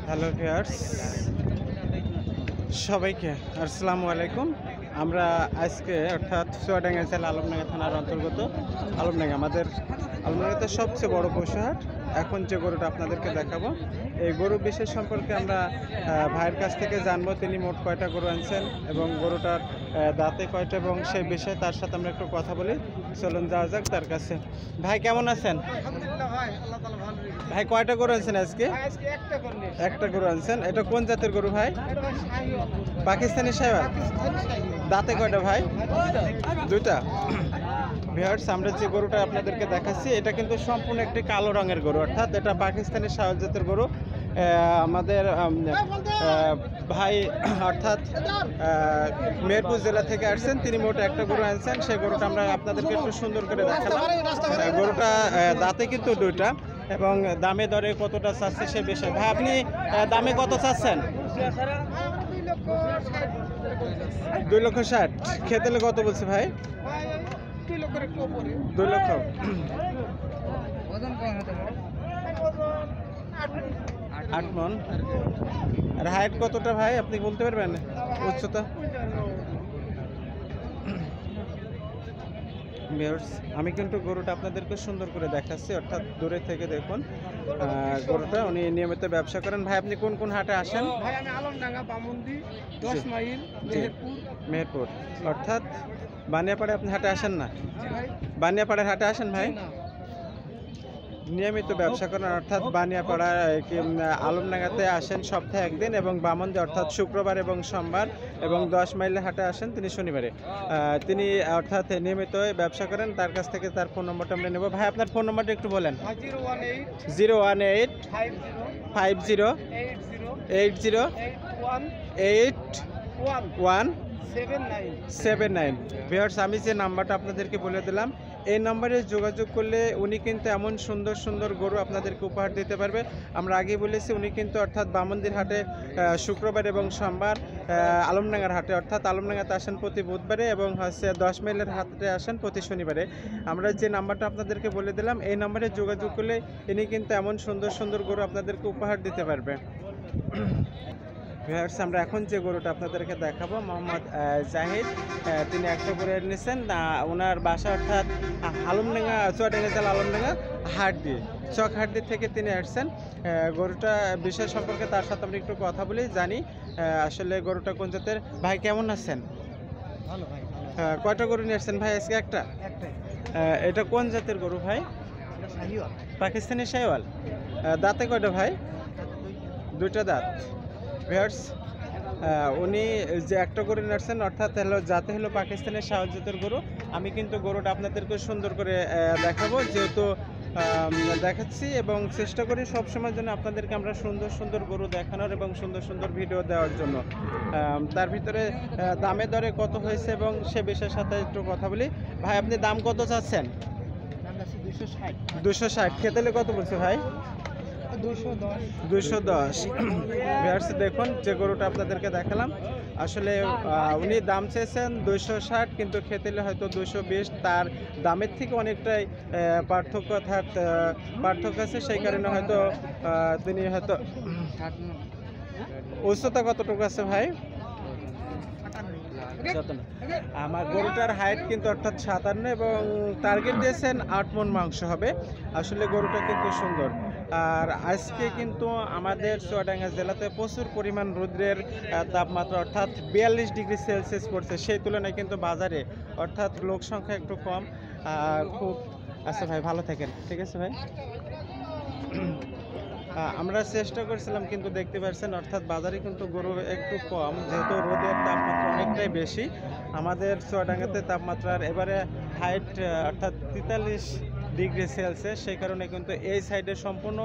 Hello viewers, সবাইকে আসসালামু আলাইকুম। আমরা আজকে অর্থাৎ চুয়াডাঙ্গা জেলা আলমডাঙ্গা থানার অন্তর্গত আলমডাঙ্গা আলমডাঙ্গাতে সবচেয়ে বড় পশুহাট। এখন যে গরুটা আপনাদেরকে দেখাবো, এই গরু বিশেষ সম্পর্কে আমরা ভাইয়ের কাছ থেকে জানবো তিনি মোট কয়টা গরু আনছেন এবং গরুটার দাঁতে কয়টা এবং সেই বিষয়ে তার সাথে আমরা একটু কথা বলি। চলুন যাওয়া যাক তার কাছে। ভাই কেমন আছেন? ভাই কয়টা গরু আনছেন আজকে? একটা গরু আনছেন। এটা কোন জাতের গরু ভাই? পাকিস্তানি শাহিওয়াল। দাঁতে কয়টা ভাই? দুইটা। ভিউয়ার্স, আমরা যে গরুটা আপনাদেরকে দেখাচ্ছি এটা কিন্তু সম্পূর্ণ একটি কালো রঙের গরু, অর্থাৎ এটা পাকিস্তানি শাহিওয়াল জাতের গরু। আমাদের ভাই অর্থাৎ মেহেরপুর জেলা থেকে আসছেন, তিনি মোট একটা গরু আনছেন। সেই গরুটা আমরা আপনাদেরকে একটু সুন্দর করে দেখালাম। গরুটা দাঁতে কিন্তু দুইটা এবং দামে দরে কতটা চাচ্ছে সে বিষয়ে। ভাই আপনি দামে কত চাচ্ছেন? 2,60,000। খেতে কত বলছে ভাই? 2 লক্ষ। 8 মন। আর হাইট কতটা ভাই আপনি বলতে পারবেন? উচ্চতা? আমি কিন্তু গরুটা আপনাদেরকে সুন্দর করে দেখাচ্ছি, অর্থাৎ দূরে থেকে দেখুন গরুটা। উনি নিয়মিত ব্যবসা করেন। ভাই আপনি কোন কোন হাটে আসেন? ভাই আমি আলমডাঙ্গা, বামুন্দি, 10 মাইল, মেহেরপুর অর্থাৎ বানিয়াপাড়ে আপনি হাটে আসেন না? জি ভাই। বানিয়াপাড়ার হাটে আসেন ভাই? নিয়মিত ব্যবসা করেন, অর্থাৎ বানিয়াপাড়া আলমডাঙ্গাতে আসেন সপ্তাহে একদিন এবং বামন্দি অর্থাৎ শুক্রবার এবং সোমবার, এবং 10 মাইলের হাটে আসেন তিনি শনিবারে। তিনি অর্থাৎ নিয়মিত ব্যবসা করেন। তার কাছ থেকে তার ফোন নম্বরটা আমরা নেব। ভাই আপনার ফোন নম্বরটা একটু বলেন। 018 50 80 8179। ভিউয়ার্স, আমি যে নাম্বারটা আপনাদেরকে বলে দিলাম, এই নাম্বারে যোগাযোগ করলে উনি কিন্তু এমন সুন্দর সুন্দর গরু আপনাদেরকে উপহার দিতে পারবে। আমরা আগেই বলেছি উনি কিন্তু অর্থাৎ বামন্দির হাটে শুক্রবার এবং সোমবার, আলমডাঙ্গার হাটে অর্থাৎ আলমডাঙ্গাতে আসেন প্রতি বুধবারে এবং 10 মাইলের হাটে আসেন প্রতি শনিবারে। আমরা যে নাম্বারটা আপনাদেরকে বলে দিলাম, এই নাম্বারে যোগাযোগ করলে ইনি কিন্তু এমন সুন্দর সুন্দর গরু আপনাদেরকে উপহার দিতে পারবে। ভিউয়ার্স, আমরা এখন যে গরুটা আপনাদেরকে দেখাবো, মোহাম্মদ জাহিদ, তিনি একটা গরু এনেছেন। ওনার বাসা অর্থাৎ আলমডাঙ্গা, চুয়াডাঙ্গা জেলা আলমডাঙ্গা চকহাটদি থেকে তিনি আসছেন। গরুটা বিষয় সম্পর্কে তার সাথে আমরা একটু কথা বলি, জানি আসলে গরুটা কোন জাতের। ভাই কেমন আছেন? ভালো ভাই। কয়টা গরু নিয়ে আসছেন ভাই আজকে? একটা। এটা কোন জাতের গরু ভাই? পাকিস্তানি শাহিওয়াল। দাঁতে কয়টা ভাই? দুইটা দাঁত। ভিউয়ার্স, উনি যে একটা গরু নাড়ছেন অর্থাৎ জাতে হলো পাকিস্তানের শাহিওয়াল জাতের গরু। আমি কিন্তু গরুটা আপনাদেরকে সুন্দর করে দেখাবো, যেহেতু দেখাচ্ছি এবং চেষ্টা করি সবসময় জন্য আপনাদেরকে আমরা সুন্দর সুন্দর গরু দেখানোর এবং সুন্দর সুন্দর ভিডিও দেওয়ার জন্য। তার ভিতরে দামে দরে কত হয়েছে এবং সে বিষয়ের সাথে একটু কথা বলি। ভাই আপনি দাম কত চাচ্ছেন? 260। খেতে কত বলছে ভাই? 210। ভিউয়ার্স, দেখুন যে গরুটা আপনাদেরকে দেখালাম, আসলে উনি দাম চেয়েছেন 260, কিন্তু খেতে হয়তো 220। তার দামের থেকে অনেকটাই পার্থক্য আছে, সেই কারণে হয়তো তিনি হয়তো। উচ্চতা কতটুকু আছে ভাই? আমার গরুটার হাইট কিন্তু অর্থাৎ 57 এবং টার্গেট দিয়েছেন 8 মণ মাংস হবে। আসলে গরুটা কিন্তু সুন্দর। আর আজকে কিন্তু আমাদের চুয়াডাঙ্গা জেলাতে প্রচুর পরিমাণ রৌদ্রের তাপমাত্রা অর্থাৎ 42 ডিগ্রি সেলসিয়াস পড়ছে। সেই তুলনায় কিন্তু বাজারে অর্থাৎ লোক সংখ্যা একটু কম। খুব আচ্ছা ভাই, ভালো থাকেন। ঠিক আছে ভাই। আমরা চেষ্টা করছিলাম কিন্তু দেখতে পাচ্ছেন অর্থাৎ বাজারে কিন্তু গরু একটু কম, যেহেতু রোদের তাপমাত্রা অনেকটাই বেশি। আমাদের চুয়াডাঙ্গাতে তাপমাত্রার এবারে হাইট অর্থাৎ 43 ডিগ্রি সেলসিয়াস। সেই কারণে কিন্তু এই সাইডে সম্পূর্ণ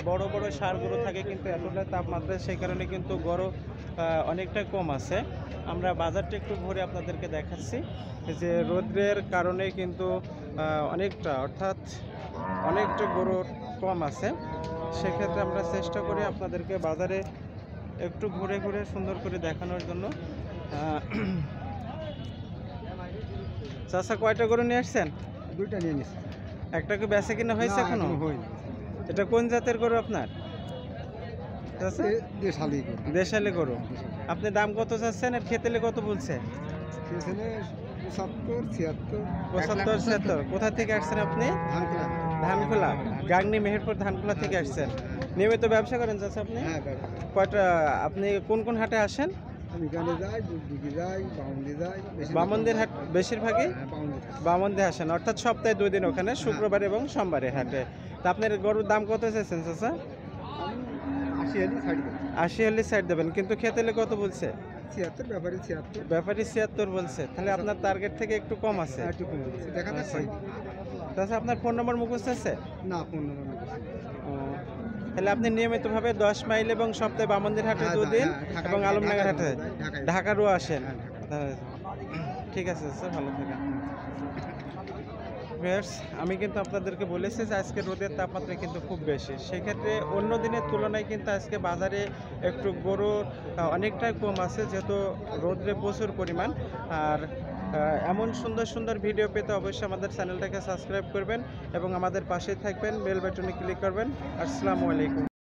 বড় বড় ষাঁড় গরু থাকে, কিন্তু এতটা তাপমাত্রা, সেই কারণে কিন্তু গরু অনেকটা কম আছে। আমরা বাজারটা একটু ঘুরে আপনাদেরকে দেখাচ্ছি যে রোদের কারণে কিন্তু অনেকটা অর্থাৎ অনেকটা গরুর কম আছে। সেক্ষেত্রে আমরা চেষ্টা করি আপনাদেরকে বাজারে একটু ঘুরে ঘুরে সুন্দর করে দেখানোর জন্য। চাচা কয়টা গরু নিয়ে আসছেন? দুইটা নিয়ে নিছি। একটা কি বেচা কিনা হয়েছে এখনো? এটা কোন জাতের গরু আপনার? চাচা? দেশালি গরু। দেশালি গরু। আপনি দাম কত চাচ্ছেন আর খেতেলে কত বলছে? এখানে 75, 76, 75, 76। কোথা থেকে আসছেন আপনি? ধানকুলা। ধানখোলা, গাংনী মেহেরপুর ধানখোলা থেকে আসছেন। নিয়মিত ব্যবসা করেন চাচা আপনি? হ্যাঁ, ব্যবসা। কয়টা আপনি কোন কোন হাটে আসেন? আমি এখানে যাই, দুধদিঘি যাই, বামুন্দি যাই। বামনদের হাট বেশিরভাগই হ্যাঁ, বামুন্দি। বামনদে আসেন, অর্থাৎ সপ্তাহে 2 দিন ওখানে, শুক্রবার এবং সোমবারে হাটে। তা আপনার গরুর দাম কত চাইছেন চাচা? আমি 80 হলে ছাড়ি দেবো। 80 হলে সাইড দেবেন, কিন্তু খেতেলে কত বলছে? 76, ব্যাপারে 76। ব্যাপারী 76 বলছে, তাহলে আপনার টার্গেট থেকে একটু কম আছে। আর একটু কমে গেছে। দেখা যাক আচ্ছা। ছাড়ি। তাছাড়া আপনার ফোন নম্বর মুখস্থ আছে? না, 15 নম্বর কাছে। ও, তাহলে আপনি নিয়মিতভাবে 10 মাইল এবং সপ্তাহে বামনদের হাটে হ্যাঁ, 2 দিন হ্যাঁ, ঢাকায়- এবং আলমনগর হাটে ঢাকায়- ঢাকারও আসেন। হ্যাঁ, ঢাকায়। ঠিক আছে স্যার, ভালো থাকেন। ভিউয়ার্স, আমি কিন্তু আপনাদেরকে বলেছি যে আজকে রোদের তাপমাত্রা কিন্তু খুব বেশি, সেক্ষেত্রে অন্য দিনের তুলনায় কিন্তু আজকে বাজারে একটু গরু অনেকটাই কম আছে, যেহেতু রোদ্রে প্রচুর পরিমাণ। আর এমন সুন্দর সুন্দর ভিডিও পেতে অবশ্যই আমাদের চ্যানেলটাকে সাবস্ক্রাইব করবেন এবং আমাদের পাশেই থাকবেন, বেল বাটনে ক্লিক করবেন। আসসালামু আলাইকুম।